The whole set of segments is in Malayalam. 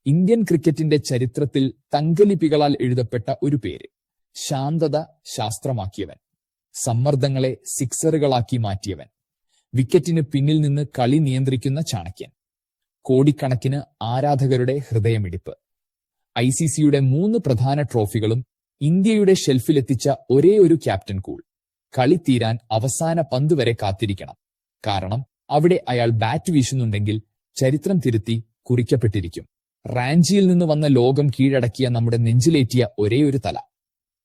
ഇന്ത്യൻ ക്രിക്കറ്റിന്റെ ചരിത്രത്തിൽ തങ്കലിപികളാൽ എഴുതപ്പെട്ട ഒരു പേര്. ശാന്തത ശാസ്ത്രമാക്കിയവൻ, സമ്മർദ്ദങ്ങളെ സിക്സറുകളാക്കി മാറ്റിയവൻ, വിക്കറ്റിന് പിന്നിൽ നിന്ന് കളി നിയന്ത്രിക്കുന്ന ചാണക്യൻ, കോടിക്കണക്കിന് ആരാധകരുടെ ഹൃദയമിടിപ്പ്. ICCയുടെ 3 പ്രധാന ട്രോഫികളും ഇന്ത്യയുടെ ഷെൽഫിലെത്തിച്ച ഒരേ ഒരു ക്യാപ്റ്റൻ കൂൾ. കളി തീരാൻ അവസാന പന്ത് വരെ കാത്തിരിക്കണം. കാരണം അവിടെ അയാൾ ബാറ്റ് വീശുന്നുണ്ടെങ്കിൽ ചരിത്രം തിരുത്തി കുറിക്കപ്പെട്ടിരിക്കും. റാഞ്ചിയിൽ നിന്ന് വന്ന ലോകം കീഴടക്കിയ നമ്മുടെ നെഞ്ചിലേറ്റിയ ഒരേയൊരു തല.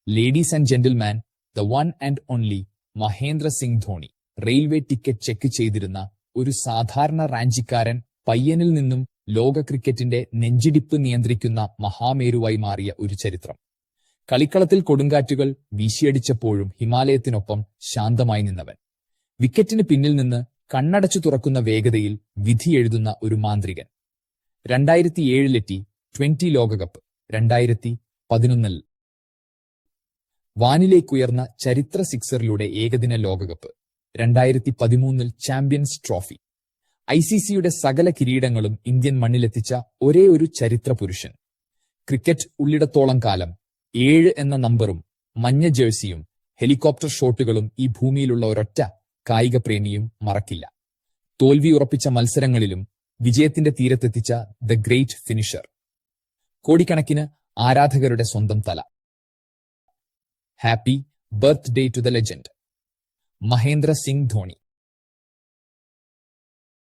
Ladies and gentleman, the one and only Mahendra Singh Dhoni. Railway ticket check ചെയ്തിരുന്ന ഒരു സാധാരണ റാഞ്ചിക്കാരൻ പയ്യനിൽ നിന്നും ലോക ക്രിക്കറ്റിന്റെ നെഞ്ചിടിപ്പ് നിയന്ത്രിക്കുന്ന മഹാമേരുവായി മാറിയ ഒരു ചരിത്രം. കളിക്കളത്തിൽ കൊടുങ്കാറ്റുകൾ വീശിയടിച്ചപ്പോഴും ഹിമാലയത്തിനൊപ്പം ശാന്തമായി നിന്നവൻ. വിക്കറ്റിന് പിന്നിൽ നിന്ന് കണ്ണടച്ചു തുറക്കുന്ന വേഗതയിൽ വിധി എഴുതുന്ന ഒരു മാന്ത്രികൻ. 2007 T20 ലോകകപ്പ്, 2011 വാനിലേക്കുയർന്ന ചരിത്ര സിക്സറിലൂടെ ഏകദിന ലോകകപ്പ്, 2013 ചാമ്പ്യൻസ് ട്രോഫി. ICCയുടെ സകല കിരീടങ്ങളും ഇന്ത്യൻ മണ്ണിലെത്തിച്ച ഒരേ ഒരു ചരിത്ര പുരുഷൻ. ക്രിക്കറ്റ് ഉള്ളിടത്തോളം കാലം 7 എന്ന നമ്പറും മഞ്ഞ ജേഴ്സിയും ഹെലികോപ്റ്റർ ഷോട്ടുകളും ഈ ഭൂമിയിലുള്ള ഒരൊറ്റ കായിക പ്രേമിയും മറക്കില്ല. തോൽവി ഉറപ്പിച്ച മത്സരങ്ങളിലും വിജയത്തിന്റെ തീരത്തെത്തിച്ച ദ ഗ്രേറ്റ് ഫിനിഷർ. കോടിക്കണക്കിന് ആരാധകരുടെ സ്വന്തം Thala. Happy birthday to the legend Mahendra Singh Dhoni.